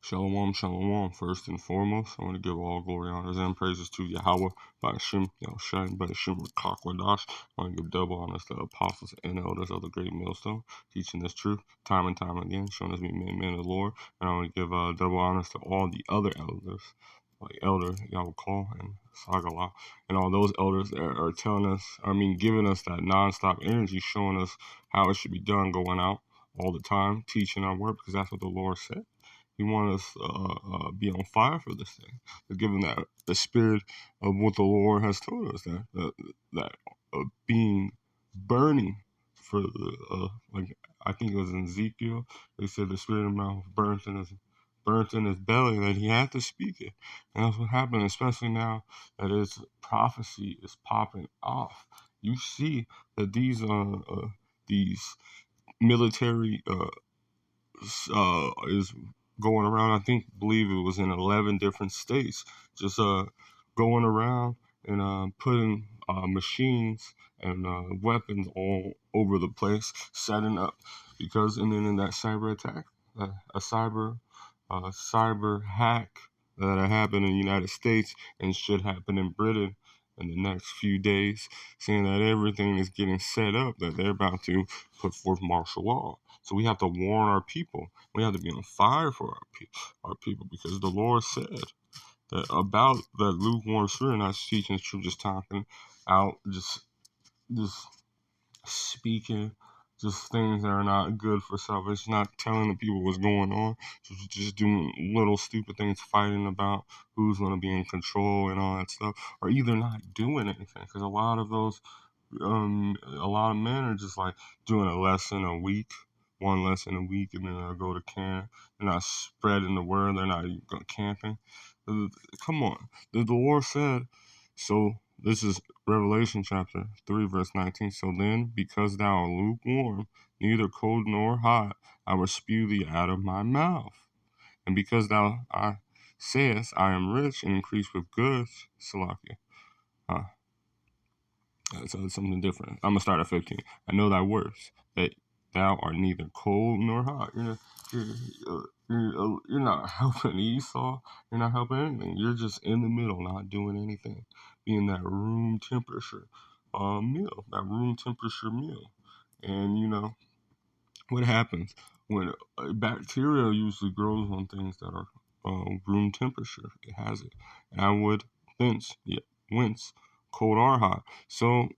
Shalom, shalom. First and foremost, I want to give all glory, honors, and praises to Yahweh, Ba'ashim, Yahushai, Ba'ashim, Rakakwadash. I want to give double honors to the apostles and elders of the great millstone, teaching this truth time and time again, showing us to be men of the Lord. And I want to give double honors to all the other elders, like Elder Yahweh and Sagala, and all those elders that are telling us, giving us that nonstop energy, showing us how it should be done, going out all the time, teaching our word, because that's what the Lord said. He wants us to be on fire for this thing, to give him that the spirit of what the Lord has told us, that being burning for the like I think it was in Ezekiel. They said the spirit of mouth burnt in his belly, that he had to speak it, and that's what happened. Especially now that his prophecy is popping off, you see that these military is going around. Believe it was in 11 different states, just going around and putting machines and weapons all over the place, setting up, because and then in that cyber attack, a cyber hack that happened in the United States and should happen in Britain in the next few days, saying that everything is getting set up, that they're about to put forth martial law. So we have to warn our people. We have to be on fire for our people, because the Lord said that about that lukewarm spirit, not teaching the truth, just talking out, just speaking, just things that are not good for salvation, not telling the people what's going on, just doing little stupid things, fighting about who's going to be in control and all that stuff, or either not doing anything, because a lot of men are just like doing a lesson a week, one lesson a week, and then they'll go to camp. They're not spreading the word. They're not even camping. Come on. The Lord said, so this is Revelation chapter 3, verse 19. So then, because thou art lukewarm, neither cold nor hot, I will spew thee out of my mouth. And because I sayest, I am rich and increase with goods, Salakia. So it's something different. I'm going to start at 15. I know thy works, that thou art neither cold nor hot. You're not helping Esau. You're not helping anything. You're just in the middle, not doing anything. Being that room temperature meal, And what happens when bacteria usually grows on things that are room temperature. It has it. And I would wince, cold or hot. So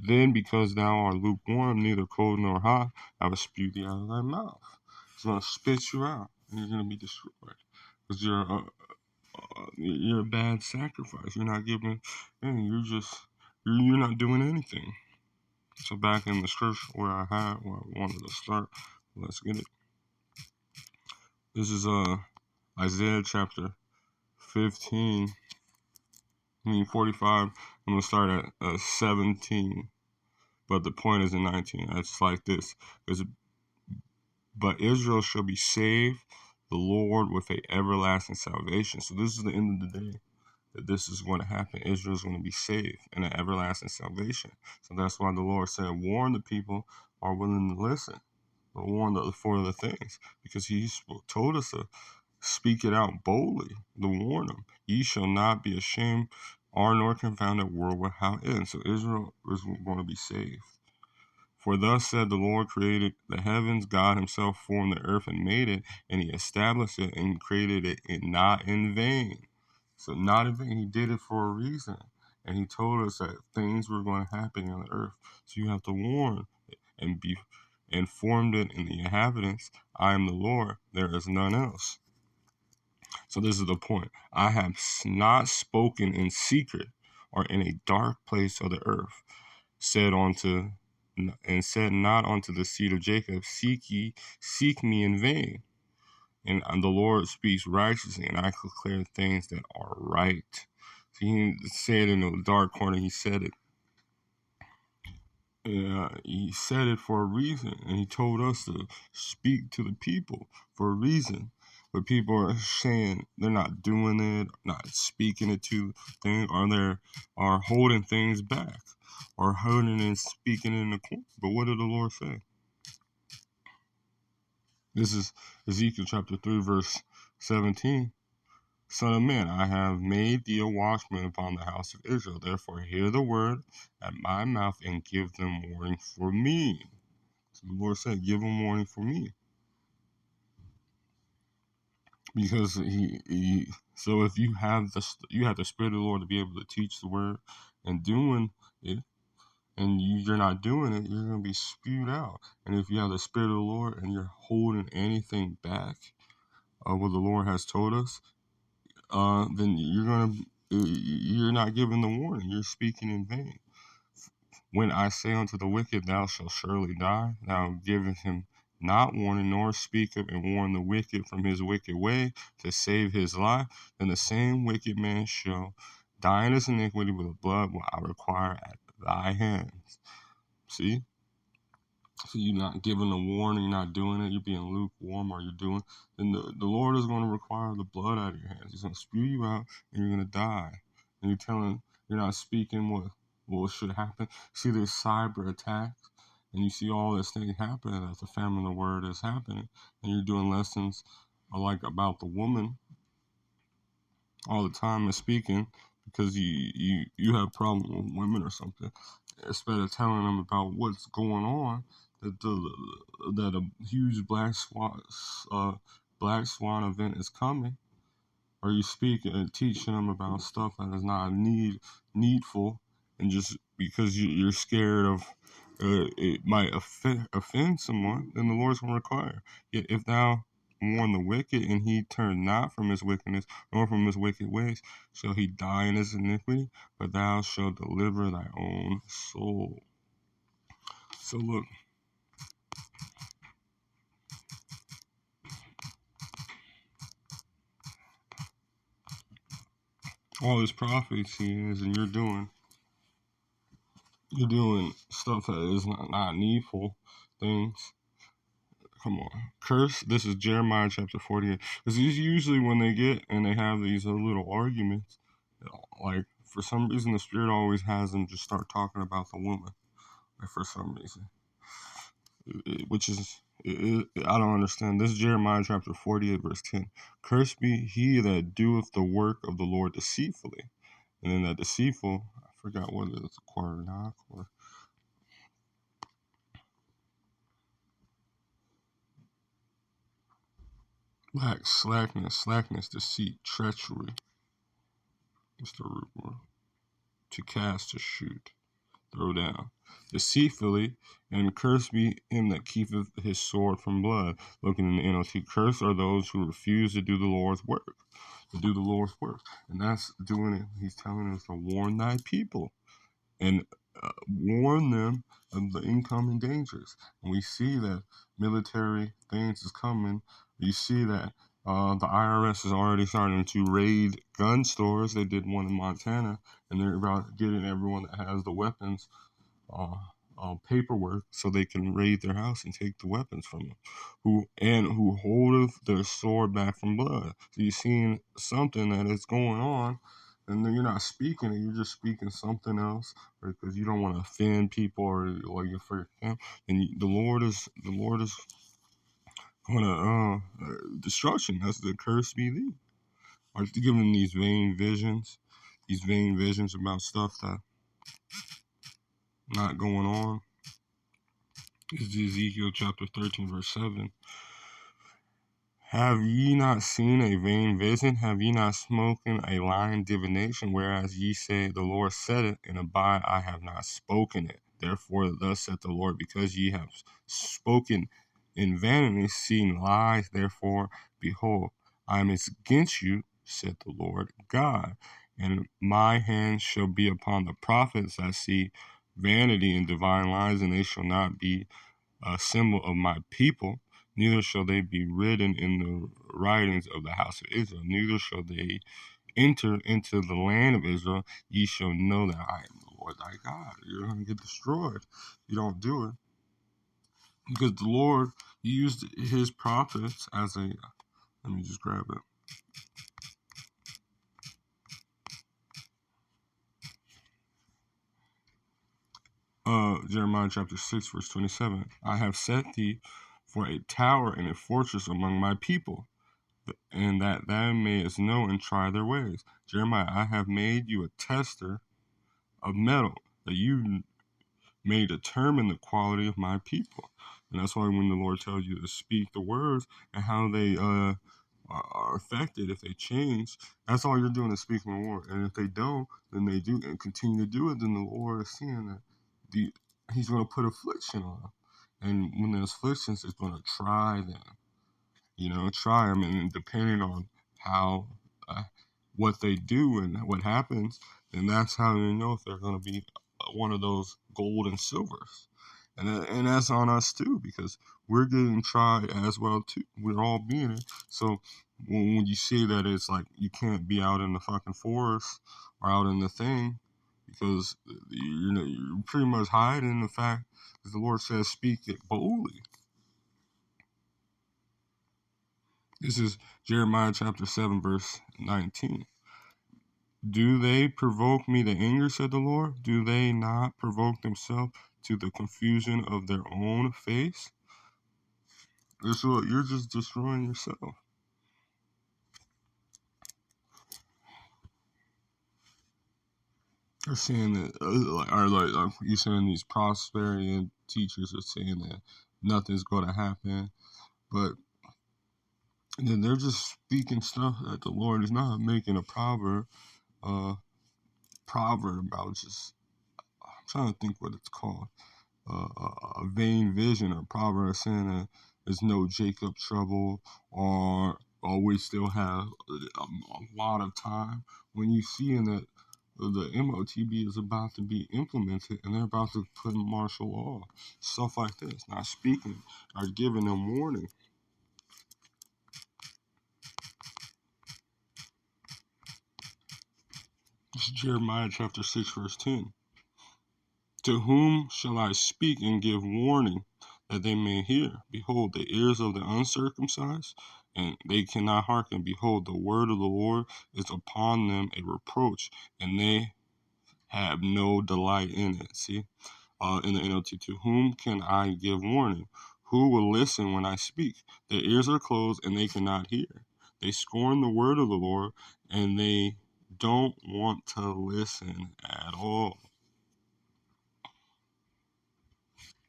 then, because thou art lukewarm, neither cold nor hot, I will spew thee out of thy mouth. It's going to spit you out, and you're going to be destroyed, because you're a bad sacrifice. You're not giving anything. You're not doing anything. So back in the scripture where I wanted to start, let's get it. This is Isaiah chapter 45. I'm going to start at 17. But the point is in 19. It's like this. But Israel shall be saved, the Lord with a everlasting salvation. So this is the end of the day, that this is going to happen. Israel is going to be saved in an everlasting salvation. So that's why the Lord said, warn the people are willing to listen. But warn for the things, because he told us to speak it out boldly, to warn them. Ye shall not be ashamed, or nor confounded world without end. So Israel is going to be saved. For thus said the Lord created the heavens, God himself formed the earth and made it, and he established it and created it not in vain. So not in vain, he did it for a reason. And he told us that things were going to happen on the earth. So you have to warn and be informed it in the inhabitants. I am the Lord, there is none else. So this is the point. I have not spoken in secret or in a dark place of the earth, said not unto the seed of Jacob, seek me in vain. And the Lord speaks righteously, and I declare things that are right. So he said in the dark corner, he said it. He said it for a reason, and he told us to speak to the people for a reason. But people are saying they're not doing it, not speaking it to things, or they are holding things back, or holding and speaking in the corner. But what did the Lord say? This is Ezekiel chapter 3, verse 17. Son of man, I have made thee a watchman upon the house of Israel. Therefore hear the word at my mouth and give them warning for me. So the Lord said, give them warning for me. Because so if you have the Spirit of the Lord to be able to teach the word and doing it, and you're not doing it, you're going to be spewed out. And if you have the Spirit of the Lord and you're holding anything back, what the Lord has told us, then you're not giving the warning. You're speaking in vain. When I say unto the wicked, thou shalt surely die, thou givest him not warning, nor speaketh and warn the wicked from his wicked way to save his life, then the same wicked man shall die in his iniquity, with the blood will I require at thy hands. See? So you're not giving a warning, you're not doing it, you're being lukewarm, or you're doing, then the Lord is going to require the blood out of your hands. He's going to spew you out, and you're going to die. And you're not speaking what should happen. See, there's cyber attacks, and you see all this thing happening as the famine of the word is happening, and you're doing lessons like about the woman all the time and speaking because you have a problem with women or something, instead of telling them about what's going on, that a huge black swan event is coming, or you speak and teaching them about stuff that is not needful, and just because you're scared of it might offend someone, then the Lord's going to require. Yet if thou warn the wicked, and he turn not from his wickedness, nor from his wicked ways, shall he die in his iniquity, but thou shalt deliver thy own soul. So look, all this prophecy is, and you're doing stuff that is not needful things. Come on. Curse. This is Jeremiah chapter 48. Because usually when they get and they have these little arguments, like for some reason the Spirit always has them just start talking about the woman. Like for some reason. Which is, I don't understand. This is Jeremiah chapter 48 verse 10. Cursed be he that doeth the work of the Lord deceitfully. And then that deceitful, I forgot what it is, quarter knock or lack, slackness, deceit, treachery. What's the root word? To cast, to shoot, throw down. Deceitfully, and cursed be him that keepeth his sword from blood. Looking in the NLT, cursed are those who refuse to do the Lord's work. To do the Lord's work. And that's doing it. He's telling us to warn thy people. And warn them of the incoming dangers. And we see that military things is coming. You see that the IRS is already starting to raid gun stores. They did one in Montana, and they're about getting everyone that has the weapons paperwork so they can raid their house and take the weapons from them. Who holdeth their sword back from blood. So you're seeing something that is going on, and then you're not speaking it, you're just speaking something else, because you don't want to offend people, or you're for your family. And the Lord is gonna destruction. That's the curse be thee. Are you giving these vain visions about stuff that not going on? This is Ezekiel chapter 13 verse 7. Have ye not seen a vain vision? Have ye not spoken a lying divination? Whereas ye say, the Lord said it, and abide, I have not spoken it. Therefore, thus saith the Lord, because ye have spoken in vanity, seen lies, therefore, behold, I am against you, saith the Lord God. And my hand shall be upon the prophets that see vanity and divine lies, and they shall not be a symbol of my people, neither shall they be written in the writings of the house of Israel, neither shall they enter into the land of Israel. Ye shall know that I am the Lord thy God. You're going to get destroyed. You don't do it. Because the Lord used his prophets as a, let me just grab it. Jeremiah chapter 6, verse 27. I have set thee for a tower and a fortress among my people. and that thou mayest know and try their ways. Jeremiah, I have made you a tester of metal, that you may determine the quality of my people. And that's why when the Lord tells you to speak the words and how they are affected if they change, that's all you're doing is speaking the word. And if they don't, then they do and continue to do it, then the Lord is seeing that He's going to put affliction on them. And when there's afflictions, it's going to try them. Try them, and depending on how what they do and what happens, then that's how you know if they're going to be one of those gold and silvers. And that's on us too, because we're getting tried as well too. We're all being it. So when you see that, it's like you can't be out in the fucking forest or out in the thing, because you're pretty much hiding the fact that the Lord says speak it boldly. This is Jeremiah chapter 7, verse 19. Do they provoke me to anger, said the Lord? Do they not provoke themselves to the confusion of their own face? So you're just destroying yourself. They're saying that, you're saying these prosperity teachers are saying that nothing's going to happen, but then they're just speaking stuff that the Lord is not making a proverb about. Just, I'm trying to think what it's called. A vain vision or proverb saying that there's no Jacob trouble, or we still have a lot of time, when you see in that the MOTB is about to be implemented and they're about to put in martial law, stuff like this, not speaking or giving them warning. This is Jeremiah chapter 6, verse 10. To whom shall I speak and give warning, that they may hear? Behold, the ears of the uncircumcised, and they cannot hearken. Behold, the word of the Lord is upon them, a reproach, and they have no delight in it. See, in the NLT, to whom can I give warning? Who will listen when I speak? Their ears are closed, and they cannot hear. They scorn the word of the Lord, and they don't want to listen at all.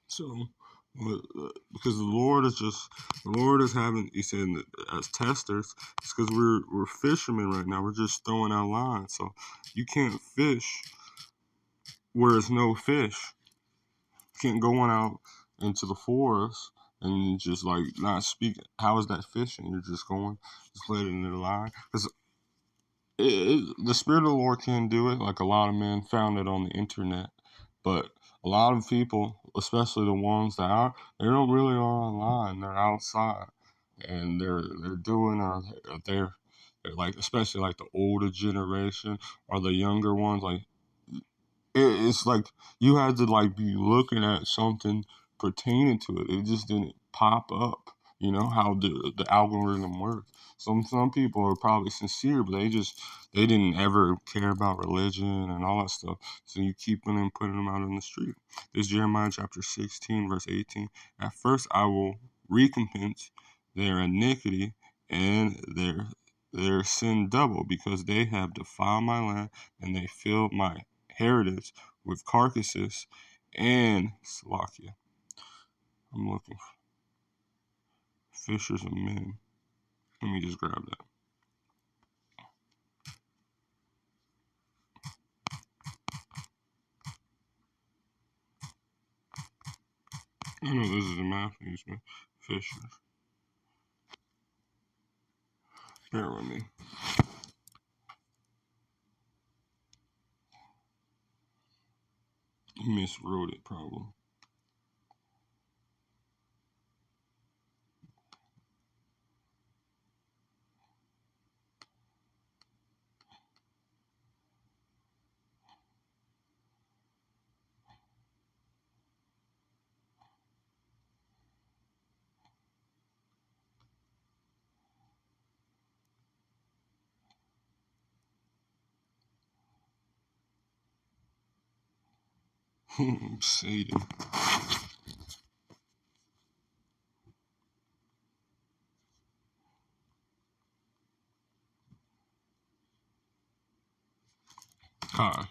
So, because the Lord is having, he said, as testers, it's because we're fishermen right now. We're just throwing out lines. So you can't fish where there's no fish. You can't go on out into the forest and just like not speak. How is that fishing? You're just letting it lie. Because the Spirit of the Lord can do it. Like a lot of men found it on the internet, but a lot of people, especially the ones that are, they don't really are online. They're outside, and they're doing they're like, especially like the older generation or the younger ones. Like it's like you had to like be looking at something pertaining to it. It just didn't pop up. You know how the algorithm works. Some people are probably sincere, but they didn't ever care about religion and all that stuff. So you keep them and putting them out in the street. This is Jeremiah chapter 16, verse 18. At first I will recompense their iniquity and their sin double, because they have defiled my land and they filled my heritage with carcasses and Slovakia. I'm looking for fishers of men. Let me just grab that. I know this is a Matthews, man. Fishers. Bear with me. Miswrote it, probably. Satan. Huh.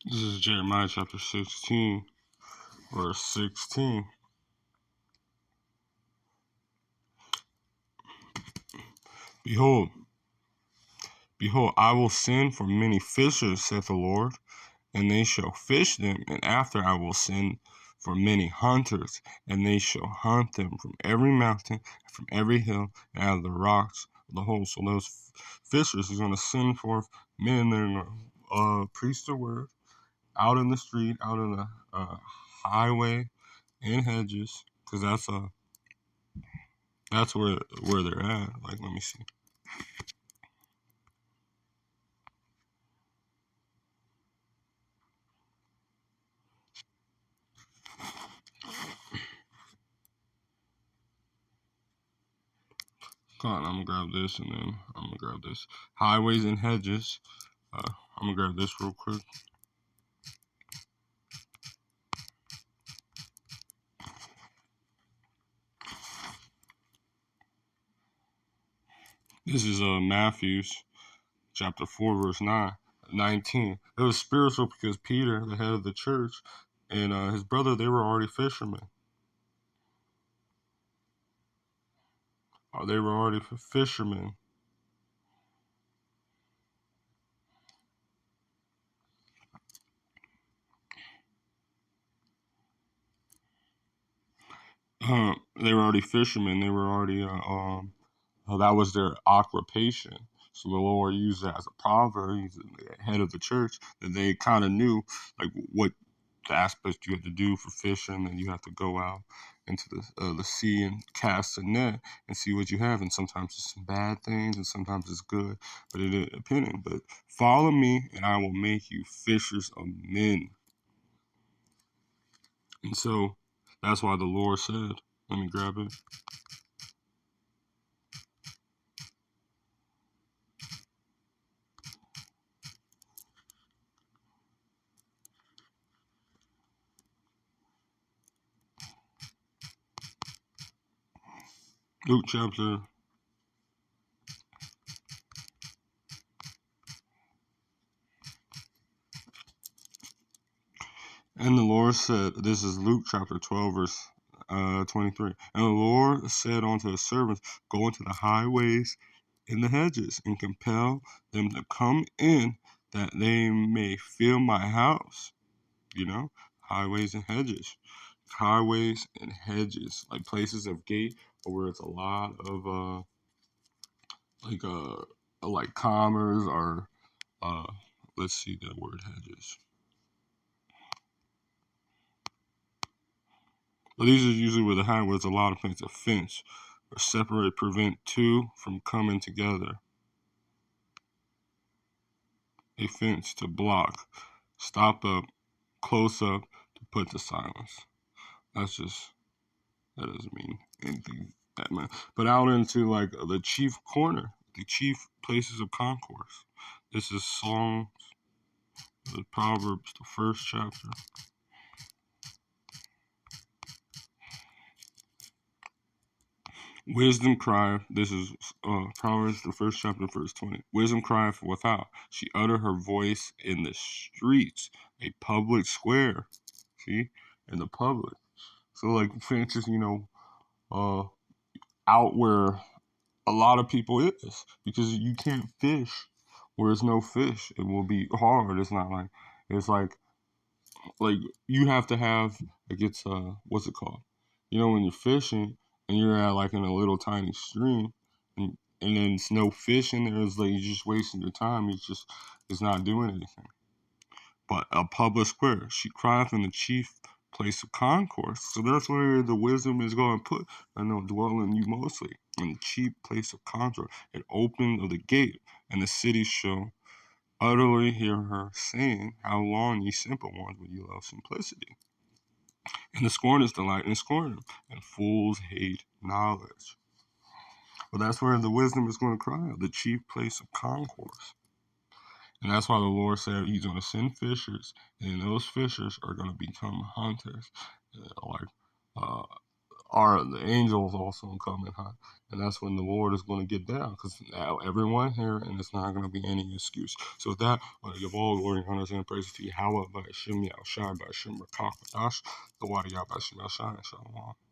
This is Jeremiah chapter 16, verse 16. Behold, behold, I will send for many fishers, saith the Lord, and they shall fish them, and after I will send for many hunters, and they shall hunt them from every mountain, from every hill, and out of the rocks of the whole. So those fishers is going to send forth men that are going to preach the word out in the street, out in the highway, and hedges, because that's where they're at. Like, let me see. Come on, I'm gonna grab this, and then I'm gonna grab this. Highways and hedges. I'm gonna grab this real quick. This is Matthew's chapter 4, verse 19. It was spiritual because Peter, the head of the church, and his brother, they were already fishermen. They were already fishermen. They were already fishermen. They were already that was their occupation. So the Lord used it as a proverb. He's the head of the church, that they kind of knew like what the aspects you had to do for fishing, and you have to go out into the sea and cast a net and see what you have. And sometimes it's some bad things, and sometimes it's good, but it depending. But follow me, and I will make you fishers of men. And so that's why the Lord said, let me grab it. Luke chapter. And the Lord said, this is Luke chapter 12, verse 23. And the Lord said unto his servants, go into the highways and the hedges, and compel them to come in, that they may fill my house. You know, highways and hedges. Highways and hedges, like places of gate, or where it's a lot of like commerce, or let's see the word hedges. But these are usually where the highways, a lot of things, a fence, or separate, prevent two from coming together. A fence to block, stop up, close up, to put to silence. That doesn't mean anything that much. But out into like the chief corner, the chief places of concourse. This is Psalms, the Proverbs, the first chapter. Wisdom crieth, this is Proverbs, the first chapter, verse 20. Wisdom crieth without. She uttered her voice in the streets, a public square. See? In the public. So, like, for instance, out where a lot of people is, because you can't fish where there's no fish. It will be hard. It's not like, it's like you have to have, like, it's what's it called, when you're fishing and you're at like in a little tiny stream, and then it's no fish in there. It's like you're just wasting your time. It's not doing anything. But a public square, she crieth in the chief place of concourse. So that's where the wisdom is going to put, and they'll dwell in you mostly, in the chief place of concourse, and open of the gate, and the city shall utterly hear her saying, how long, ye simple ones, will you love simplicity? And the scorners delight in scorn, and fools hate knowledge. But that's where the wisdom is going to cry out, the chief place of concourse. And that's why the Lord said he's going to send fishers, and those fishers are going to become hunters. Like the angels also coming high. And that's when the Lord is going to get down, because now everyone here, and it's not going to be any excuse. So with that, I want to give all glory and honor and praise to Yahweh by Hashem Yahushua by Hashem Rakakadash, the Wadi Yah by Hashem Yahushua, Shalom.